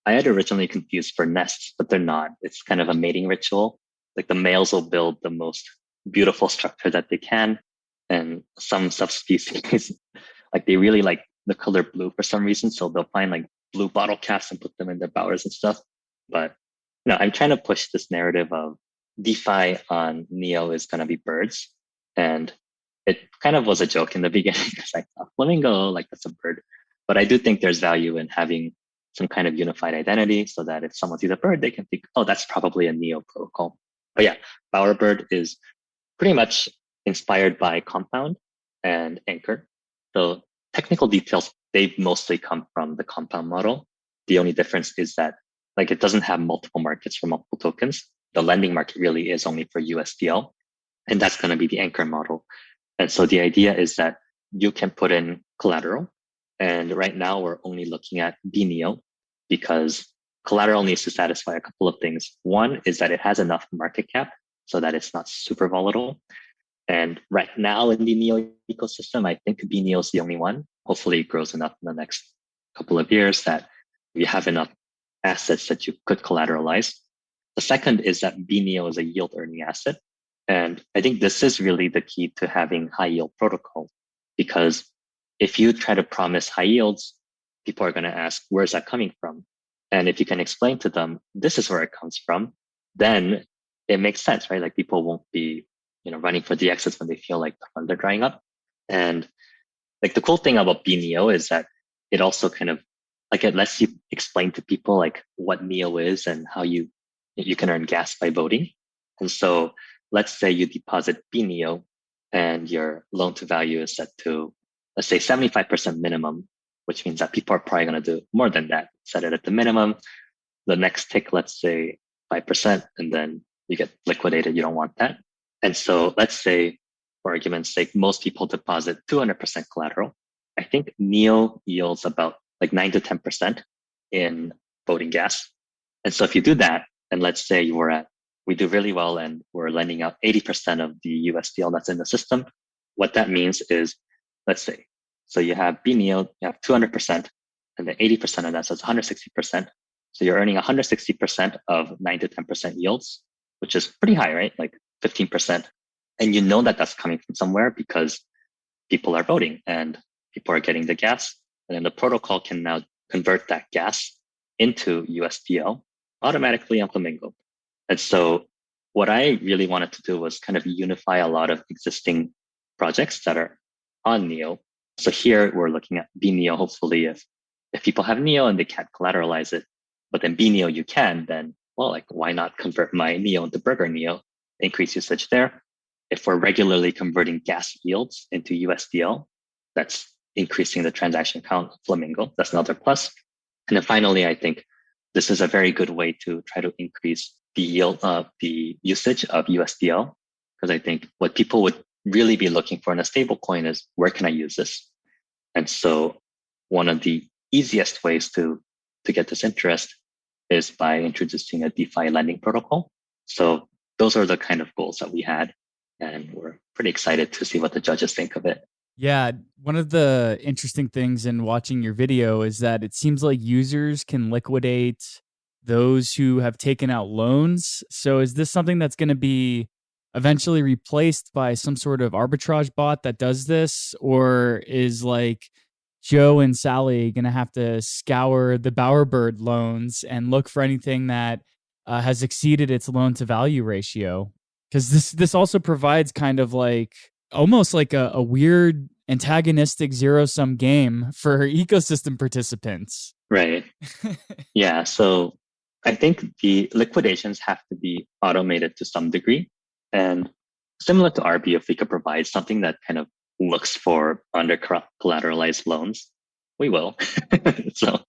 I had originally confused for nests, but they're not. It's kind of a mating ritual. Like the males will build the most beautiful structure that they can. And some subspecies, like they really like the color blue for some reason. So they'll find like blue bottle caps and put them in their bowers and stuff. But No, I'm trying to push this narrative of DeFi on Neo is going to be birds. And it kind of was a joke in the beginning because I thought flamingo, like that's a bird. But I do think there's value in having some kind of unified identity so that if someone sees a bird, they can think, oh, that's probably a Neo protocol. But yeah, Bowerbird is pretty much inspired by Compound and Anchor. So technical details, they mostly come from the Compound model. The only difference is that like it doesn't have multiple markets for multiple tokens. The lending market really is only for USDL, and that's going to be the Anchor model. And so the idea is that you can put in collateral. And right now we're only looking at BNEO because collateral needs to satisfy a couple of things. One is that it has enough market cap so that it's not super volatile. And right now in the NEO ecosystem, I think BNEO is the only one. Hopefully it grows enough in the next couple of years that you have enough assets that you could collateralize. The second is that BNEO is a yield earning asset. And I think this is really the key to having high yield protocol, because if you try to promise high yields, people are going to ask, where's that coming from? And if you can explain to them, this is where it comes from, then it makes sense, right? Like people won't be, running for the exits when they feel like the funds are drying up. And like the cool thing about BNEO is that it also kind of like it lets you explain to people like what NEO is and how you can earn gas by voting. And so let's say you deposit BNEO and your loan to value is set to, let's say 75% minimum, which means that people are probably going to do more than that. Set it at the minimum. The next tick, let's say 5%, and then you get liquidated. You don't want that. And so let's say, for argument's sake, most people deposit 200% collateral. I think NEO yields about like 9 to 10% in voting gas. And so if you do that, and let's say we do really well and we're lending out 80% of the USDL that's in the system, what that means is, let's say, so you have BNEO, you have 200%, and then 80% of that, so it's 160%. So you're earning 160% of 9 to 10% yields, which is pretty high, right? Like 15%. And you know that that's coming from somewhere because people are voting and people are getting the gas. And then the protocol can now convert that gas into USDL automatically on Flamingo. And so what I really wanted to do was kind of unify a lot of existing projects that are on NEO. So here we're looking at BNEO. Hopefully if people have NEO and they can't collateralize it, but then BNEO you can, then, well, like why not convert my NEO into Burger NEO, increase usage there. If we're regularly converting gas yields into USDL, that's increasing the transaction count of Flamingo. That's another plus. And then finally, I think this is a very good way to try to increase the yield of the usage of USDL, because I think what people would really be looking for in a stablecoin is where can I use this? And so one of the easiest ways to get this interest is by introducing a DeFi lending protocol. So those are the kind of goals that we had, and we're pretty excited to see what the judges think of it. Yeah, one of the interesting things in watching your video is that it seems like users can liquidate those who have taken out loans. So is this something that's going to be eventually replaced by some sort of arbitrage bot that does this? Or is like Joe and Sally going to have to scour the Bowerbird loans and look for anything that has exceeded its loan to value ratio? Because this also provides kind of like almost like a weird antagonistic zero-sum game for ecosystem participants. Right. Yeah. So I think the liquidations have to be automated to some degree. And similar to RB, if we could provide something that kind of looks for under collateralized loans, we will. So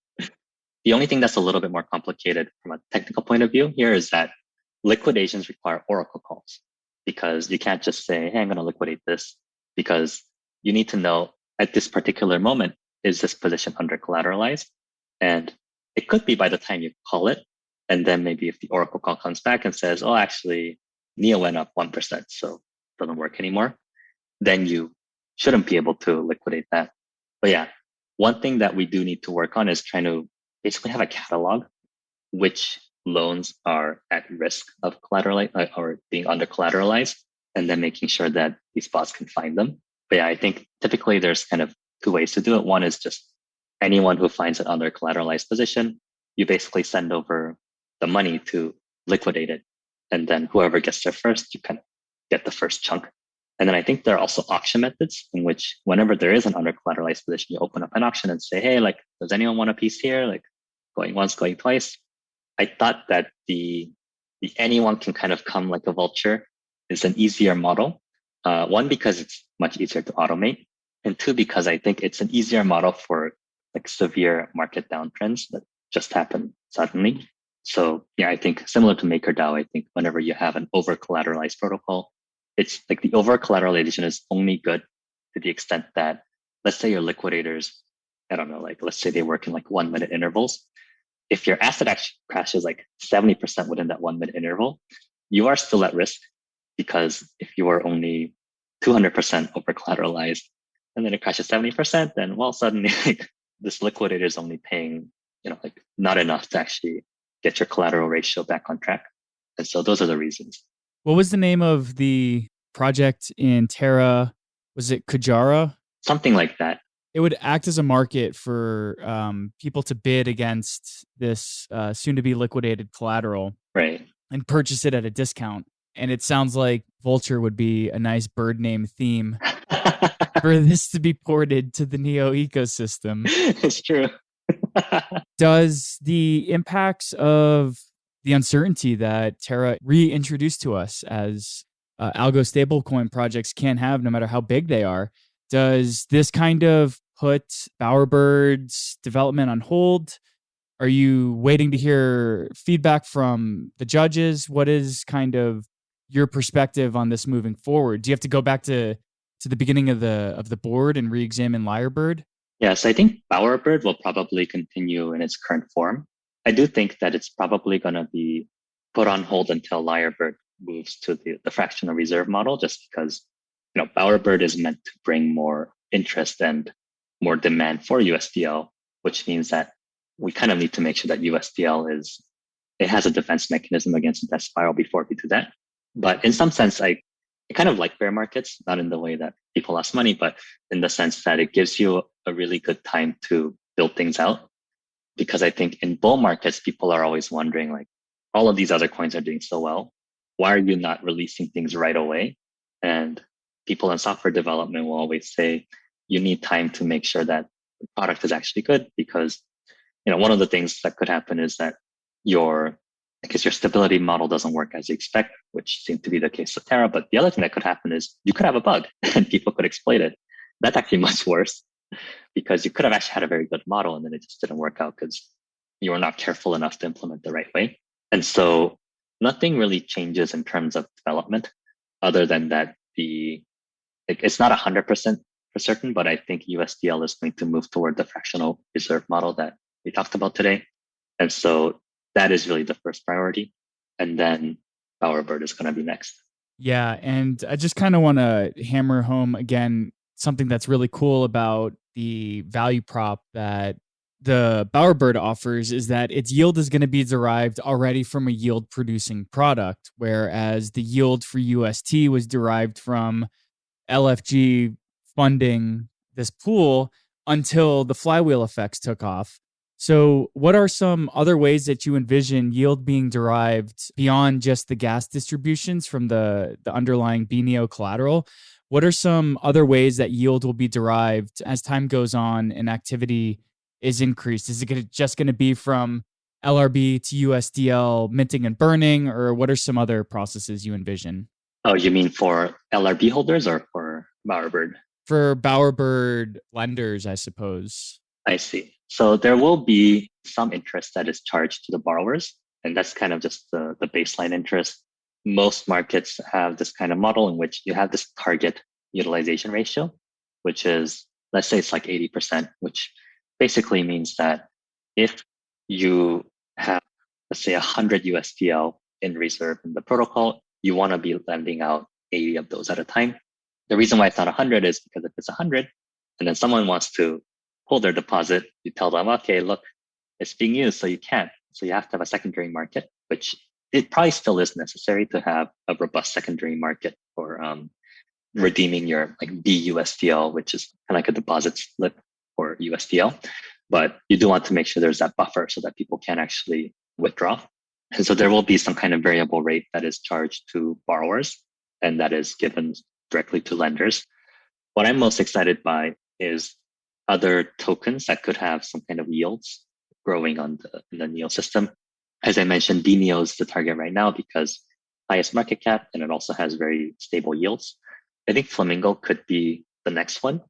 the only thing that's a little bit more complicated from a technical point of view here is that liquidations require oracle calls, because you can't just say, hey, I'm going to liquidate this, because you need to know at this particular moment, is this position under collateralized? And it could be by the time you call it. And then maybe if the oracle call comes back and says, oh, actually, NEO went up 1%, so it doesn't work anymore, then you shouldn't be able to liquidate that. But yeah, one thing that we do need to work on is trying to basically have a catalog which loans are at risk of collateral or being under collateralized, and then making sure that these bots can find them. But yeah, I think typically there's kind of two ways to do it. One is just anyone who finds an under collateralized position, you basically send over the money to liquidate it. And then whoever gets there first, you kind of get the first chunk. And then I think there are also auction methods in which whenever there is an under collateralized position, you open up an auction and say, hey, like, does anyone want a piece here? Like going once, going twice. I thought that the anyone can kind of come like a vulture is an easier model. One, because it's much easier to automate. And two, because I think it's an easier model for like severe market downtrends that just happen suddenly. So yeah, I think similar to MakerDAO, I think whenever you have an over collateralized protocol, it's like the over collateralization is only good to the extent that, let's say your liquidators, I don't know, like let's say they work in like 1 minute intervals. If your asset actually crashes like 70% within that 1 minute interval, you are still at risk, because if you are only 200% over collateralized and then it crashes 70%, then well, suddenly like, this liquidator is only paying, like not enough to actually get your collateral ratio back on track. And so those are the reasons. What was the name of the project in Terra? Was it Kujara? Something like that. It would act as a market for people to bid against this soon-to-be liquidated collateral, right, and purchase it at a discount. And it sounds like Vulture would be a nice bird name theme for this to be ported to the Neo ecosystem. It's true. Does the impacts of the uncertainty that Terra reintroduced to us as algo stablecoin projects can have, no matter how big they are, does this kind of put Bowerbird's development on hold? Are you waiting to hear feedback from the judges? What is kind of your perspective on this moving forward? Do you have to go back to the beginning of the board and re-examine Lyrebird? Yes, I think Bowerbird will probably continue in its current form. I do think that it's probably going to be put on hold until Lyrebird moves to the fractional reserve model, just because Bowerbird is meant to bring more interest and more demand for USDL, which means that we kind of need to make sure that USDL has a defense mechanism against the death spiral before we do that. But in some sense, I kind of like bear markets, not in the way that people lost money, but in the sense that it gives you a really good time to build things out. Because I think in bull markets, people are always wondering, like, all of these other coins are doing so well. Why are you not releasing things right away? And people in software development will always say, you need time to make sure that the product is actually good, because, one of the things that could happen is that your stability model doesn't work as you expect, which seemed to be the case with Terra. But the other thing that could happen is you could have a bug and people could exploit it. That's actually much worse, because you could have actually had a very good model and then it just didn't work out because you were not careful enough to implement the right way. And so nothing really changes in terms of development other than that it's not 100% for certain, but I think USDL is going to move toward the fractional reserve model that we talked about today. And so that is really the first priority. And then Bowerbird is going to be next. Yeah. And I just kind of want to hammer home again something that's really cool about the value prop that the Bowerbird offers is that its yield is going to be derived already from a yield producing product, whereas the yield for UST was derived from LFG funding this pool until the flywheel effects took off. So what are some other ways that you envision yield being derived beyond just the gas distributions from the underlying BNEO collateral? What are some other ways that yield will be derived as time goes on and activity is increased? Is it just going to be from LRB to USDL minting and burning, or what are some other processes you envision? Oh, you mean for LRB holders or for Bowerbird? For Bowerbird lenders, I suppose. I see. So there will be some interest that is charged to the borrowers, and that's kind of just the baseline interest. Most markets have this kind of model in which you have this target utilization ratio, which is, let's say it's like 80%, which basically means that if you have, let's say 100 USDL in reserve in the protocol, you want to be lending out 80 of those at a time. The reason why it's not 100 is because if it's 100 and then someone wants to hold their deposit, you tell them, okay, look, it's being used, so you can't. So you have to have a secondary market, which it probably still is necessary to have a robust secondary market for redeeming your like BUSDL, which is kind of like a deposit slip for USDL. But you do want to make sure there's that buffer so that people can actually withdraw. And so there will be some kind of variable rate that is charged to borrowers and that is given directly to lenders. What I'm most excited by is other tokens that could have some kind of yields growing in the NEO system. As I mentioned, DNEO is the target right now because highest market cap and it also has very stable yields. I think Flamingo could be the next one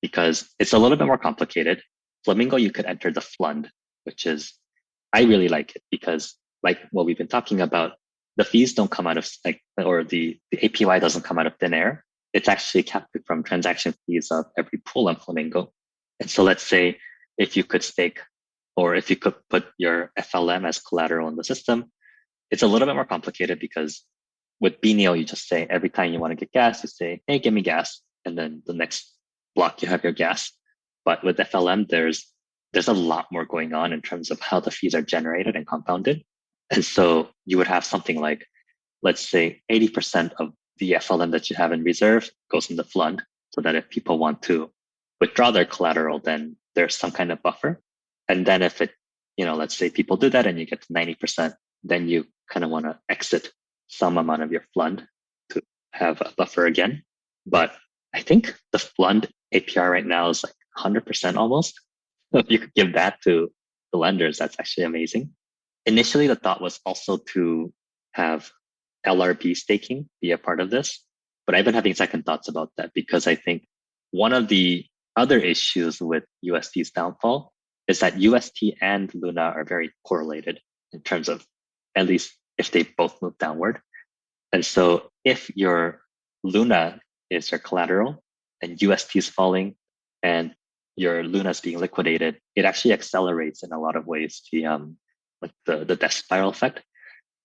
because it's a little bit more complicated. Flamingo, you could enter the fund, which is, I really like it because like what we've been talking about, the fees don't come out of or the APY doesn't come out of thin air. It's actually captured from transaction fees of every pool on Flamingo. And so let's say if you could stake or if you could put your FLM as collateral in the system, it's a little bit more complicated because with BNEO, you just say every time you want to get gas, you say, hey, give me gas. And then the next block, you have your gas. But with FLM, there's a lot more going on in terms of how the fees are generated and compounded. And so you would have something like, let's say 80% of the FLM that you have in reserve goes in the fund so that if people want to withdraw their collateral, then there's some kind of buffer. And then if it, let's say people do that and you get to 90%, then you kind of want to exit some amount of your fund to have a buffer again. But I think the fund APR right now is like 100% almost. So if you could give that to the lenders, that's actually amazing. Initially, the thought was also to have LRB staking be a part of this, but I've been having second thoughts about that because I think one of the other issues with USD's downfall is that UST and Luna are very correlated in terms of, at least if they both move downward. And so if your Luna is your collateral and UST is falling and your Luna is being liquidated, it actually accelerates in a lot of ways the death spiral effect.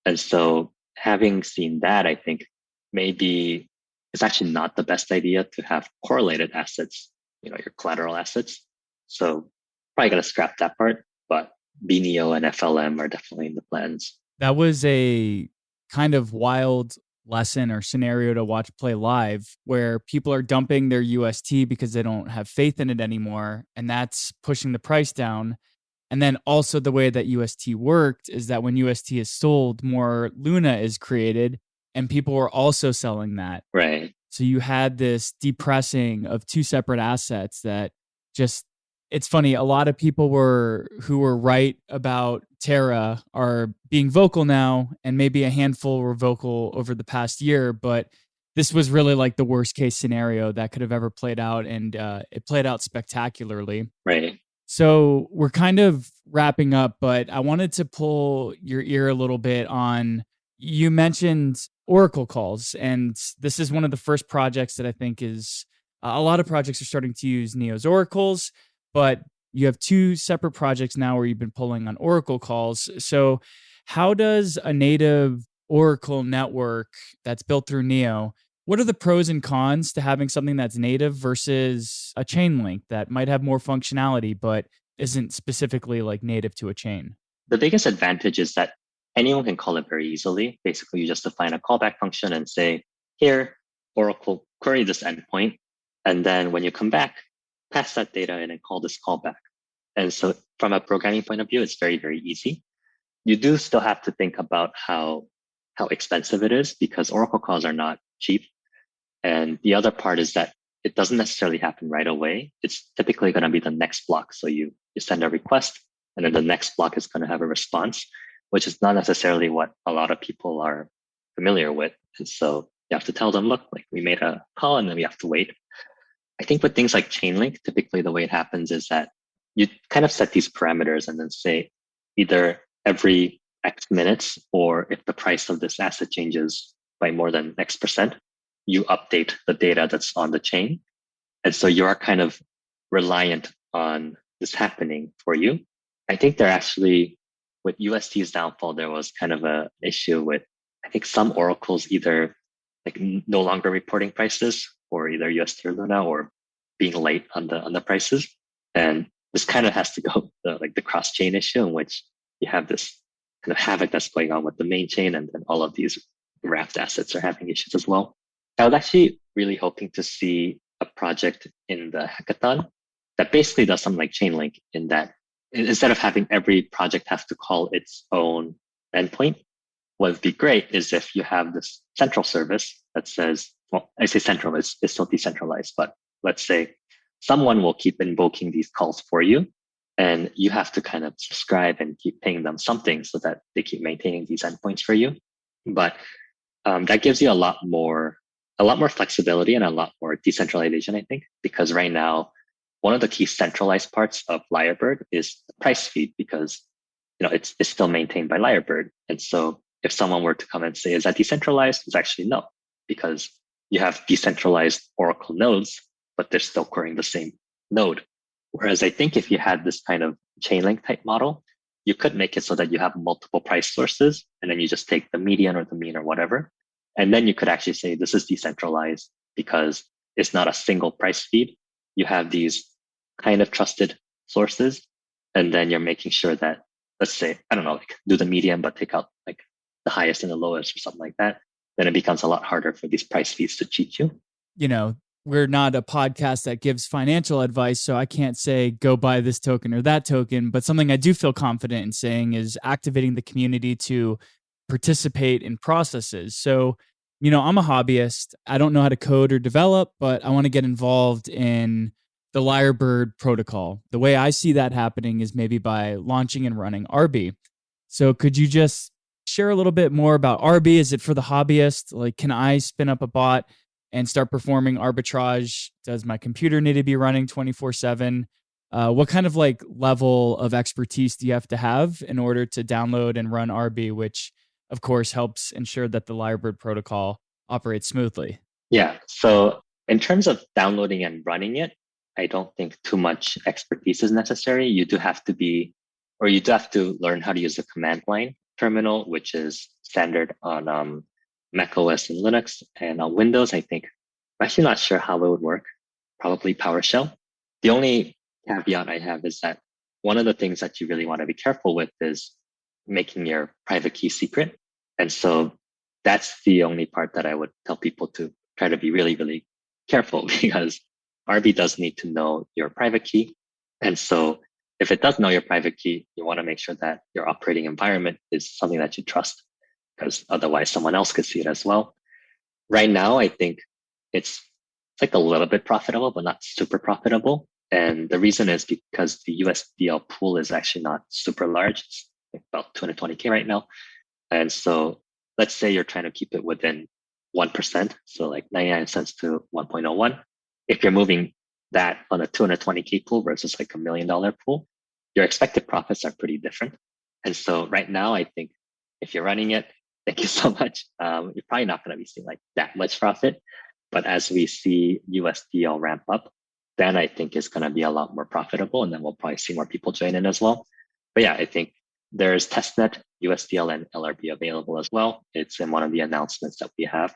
And so having seen that, I think maybe it's actually not the best idea to have correlated assets, your collateral assets. So probably going to scrap that part, but BNEO and FLM are definitely in the plans. That was a kind of wild lesson or scenario to watch play live where people are dumping their UST because they don't have faith in it anymore. And that's pushing the price down. And then also the way that UST worked is that when UST is sold, more Luna is created and people were also selling that. Right. So you had this depressing of two separate assets that just, it's funny, a lot of people who were right about Terra are being vocal now, and maybe a handful were vocal over the past year, but this was really like the worst case scenario that could have ever played out, and it played out spectacularly. Right. So we're kind of wrapping up, but I wanted to pull your ear a little bit on, you mentioned Oracle calls, and this is one of the first projects that I think is, a lot of projects are starting to use Neo's oracles, but you have two separate projects now where you've been pulling on Oracle calls. So how does a native Oracle network that's built through Neo, what are the pros and cons to having something that's native versus a chain link that might have more functionality, but isn't specifically like native to a chain? The biggest advantage is that anyone can call it very easily. Basically, you just define a callback function and say, here, Oracle, query this endpoint. And then when you come back, pass that data in and call this callback. And so from a programming point of view, it's very, very easy. You do still have to think about how expensive it is because Oracle calls are not cheap. And the other part is that it doesn't necessarily happen right away. It's typically going to be the next block. So you send a request and then the next block is going to have a response, which is not necessarily what a lot of people are familiar with. And so you have to tell them, look, like we made a call and then we have to wait. I think with things like Chainlink, typically the way it happens is that you kind of set these parameters and then say either every X minutes, or if the price of this asset changes by more than X percent, you update the data that's on the chain. And so you are kind of reliant on this happening for you. I think they're actually, with UST's downfall, there was kind of an issue with, I think some oracles either like no longer reporting prices for either UST or Luna or being late on the prices. And this kind of has to go the cross-chain issue in which you have this kind of havoc that's going on with the main chain, and then all of these wrapped assets are having issues as well. I was actually really hoping to see a project in the hackathon that basically does something like Chainlink, in that instead of having every project have to call its own endpoint. What would be great is if you have this central service that says, well, I say central, it's still decentralized, but let's say someone will keep invoking these calls for you, and you have to kind of subscribe and keep paying them something so that they keep maintaining these endpoints for you. But that gives you a lot more flexibility and a lot more decentralization, I think, because right now, one of the key centralized parts of Lyrebird is the price feed, because it's still maintained by Lyrebird. And so if someone were to come and say, is that decentralized? It's actually no, because you have decentralized Oracle nodes, but they're still querying the same node. Whereas I think if you had this kind of chain link type model, you could make it so that you have multiple price sources, and then you just take the median or the mean or whatever. And then you could actually say this is decentralized because it's not a single price feed. You have these kind of trusted sources, and then you're making sure that, let's say, I don't know, like do the median, but take out like the highest and the lowest or something like that. Then it becomes a lot harder for these price feeds to cheat you. We're not a podcast that gives financial advice, so I can't say go buy this token or that token. But something I do feel confident in saying is activating the community to participate in processes. So, I'm a hobbyist. I don't know how to code or develop, but I want to get involved in the Lyrebird protocol. The way I see that happening is maybe by launching and running RB. So could you just share a little bit more about RB? Is it for the hobbyist? Like, can I spin up a bot and start performing arbitrage? Does my computer need to be running 24/7? What kind of like level of expertise do you have to have in order to download and run RB, which of course helps ensure that the Lyrebird protocol operates smoothly? Yeah. So in terms of downloading and running it, I don't think too much expertise is necessary. You do have to learn how to use the command line terminal, which is standard on Mac OS and Linux. And on Windows, I think, I'm actually not sure how it would work. Probably PowerShell. The only caveat I have is that one of the things that you really want to be careful with is making your private key secret. And so that's the only part that I would tell people to try to be really, really careful, because RB does need to know your private key. And so if it does know your private key, you want to make sure that your operating environment is something that you trust, because otherwise someone else could see it as well. Right now, I think it's like a little bit profitable, but not super profitable. And the reason is because the USDL pool is actually not super large. It's like about 220K right now. And so let's say you're trying to keep it within 1%, so like 99 cents to 1.01. If you're moving that on a 220K pool versus like $1 million pool, your expected profits are pretty different. And so right now, I think if you're running it, thank you so much. You're probably not going to be seeing like that much profit. But as we see USDL ramp up, then I think it's going to be a lot more profitable. And then we'll probably see more people join in as well. But yeah, I think there's testnet, USDL, and LRB available as well. It's in one of the announcements that we have.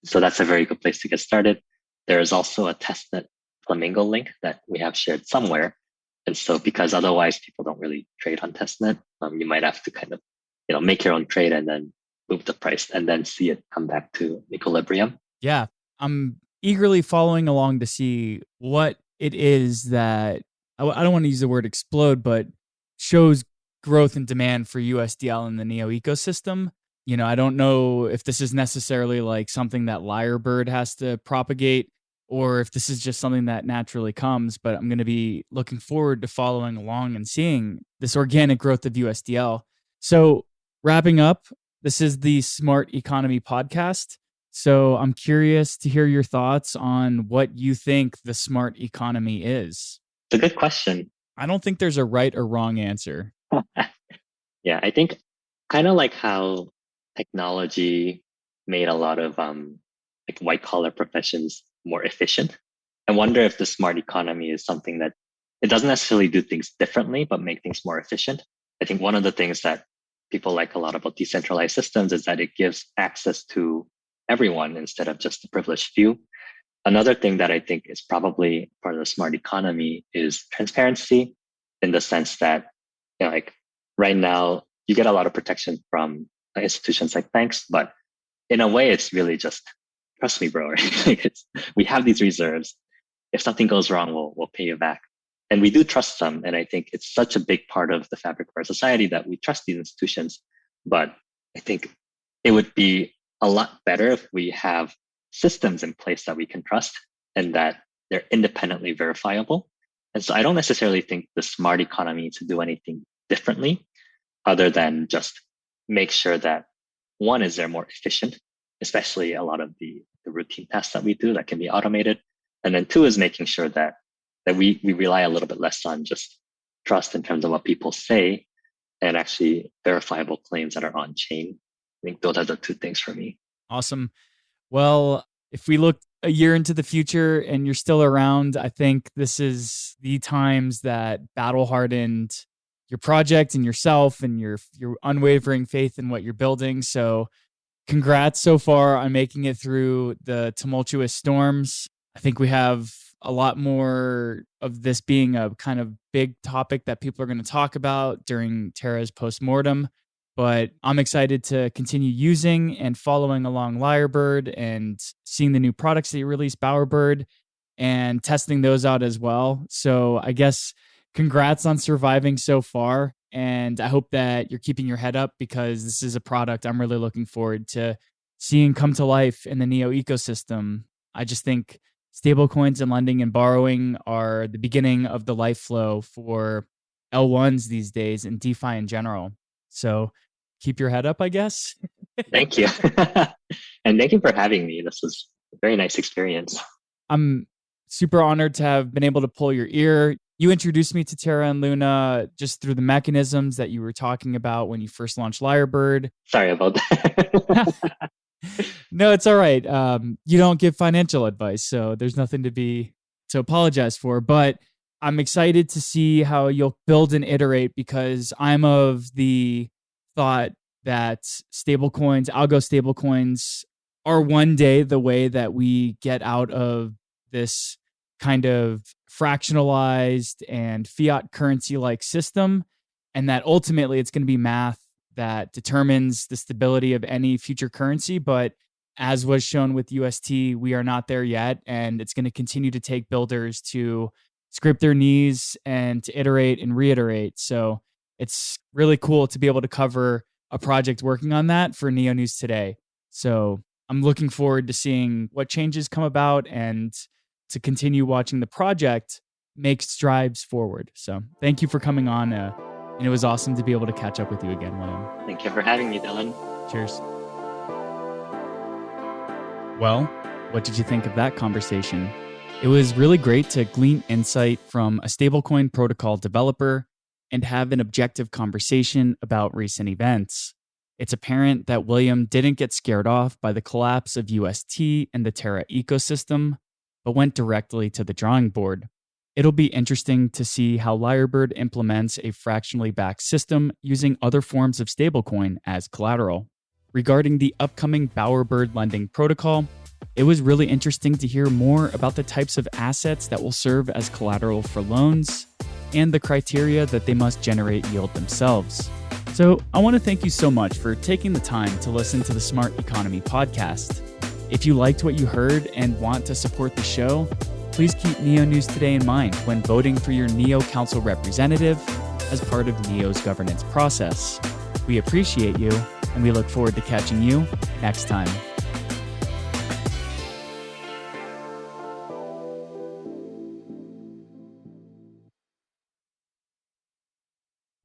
So that's a very good place to get started. There is also a testnet Flamingo link that we have shared somewhere. And so because otherwise people don't really trade on testnet, you might have to kind of, make your own trade and then move the price and then see it come back to equilibrium. Yeah, I'm eagerly following along to see what it is that, I don't want to use the word explode, but shows growth and demand for USDL in the Neo ecosystem. I don't know if this is necessarily like something that Lyrebird has to propagate, or if this is just something that naturally comes, but I'm going to be looking forward to following along and seeing this organic growth of USDL. So wrapping up, this is the Smart Economy podcast. So I'm curious to hear your thoughts on what you think the smart economy is. It's a good question. I don't think there's a right or wrong answer. Yeah, I think kind of like how technology made a lot of like white collar professions more efficient. I wonder if the smart economy is something that it doesn't necessarily do things differently, but make things more efficient. I think one of the things that people like a lot about decentralized systems is that it gives access to everyone instead of just the privileged few. Another thing that I think is probably part of the smart economy is transparency, in the sense that, like right now you get a lot of protection from institutions like banks, but in a way it's really just, trust me, bro. Right? Like we have these reserves. If something goes wrong, we'll pay you back. And we do trust them. And I think it's such a big part of the fabric of our society that we trust these institutions. But I think it would be a lot better if we have systems in place that we can trust and that they're independently verifiable. And so I don't necessarily think the smart economy needs to do anything differently other than just make sure that one is they're more efficient, especially a lot of the routine tasks that we do that can be automated. And then two is making sure that we rely a little bit less on just trust in terms of what people say and actually verifiable claims that are on chain. I think those are the two things for me. Awesome. Well, if we look a year into the future and you're still around, I think this is the times that battle hardened your project and yourself and your unwavering faith in what you're building. So congrats so far on making it through the tumultuous storms. I think we have a lot more of this being a kind of big topic that people are going to talk about during Terra's postmortem. But I'm excited to continue using and following along Lyrebird and seeing the new products that you released, Bowerbird, and testing those out as well. So I guess congrats on surviving so far. And I hope that you're keeping your head up because this is a product I'm really looking forward to seeing come to life in the Neo ecosystem. I just think stablecoins and lending and borrowing are the beginning of the life flow for L1s these days and DeFi in general. So keep your head up, I guess. Thank you. And thank you for having me. This was a very nice experience. I'm super honored to have been able to pull your ear. You introduced me to Terra and Luna just through the mechanisms that you were talking about when you first launched Lyrebird. Sorry about that. No, it's all right. You don't give financial advice, so there's nothing to apologize for. But I'm excited to see how you'll build and iterate because I'm of the thought that stablecoins, algo stablecoins, are one day the way that we get out of this kind of fractionalized and fiat currency-like system, and that ultimately it's going to be math that determines the stability of any future currency. But as was shown with UST, we are not there yet, and it's going to continue to take builders to scrape their knees and to iterate and reiterate. So it's really cool to be able to cover a project working on that for Neo News Today. So I'm looking forward to seeing what changes come about and to continue watching the project make strides forward. So thank you for coming on. And it was awesome to be able to catch up with you again, William. Thank you for having me, Dylan. Cheers. Well, what did you think of that conversation? It was really great to glean insight from a stablecoin protocol developer and have an objective conversation about recent events. It's apparent that William didn't get scared off by the collapse of UST and the Terra ecosystem, but went directly to the drawing board. It'll be interesting to see how Lyrebird implements a fractionally backed system using other forms of stablecoin as collateral. Regarding the upcoming Bowerbird lending protocol, it was really interesting to hear more about the types of assets that will serve as collateral for loans and the criteria that they must generate yield themselves. So I want to thank you so much for taking the time to listen to the Smart Economy podcast. If you liked what you heard and want to support the show, please keep Neo News Today in mind when voting for your Neo Council representative as part of Neo's governance process. We appreciate you, and we look forward to catching you next time.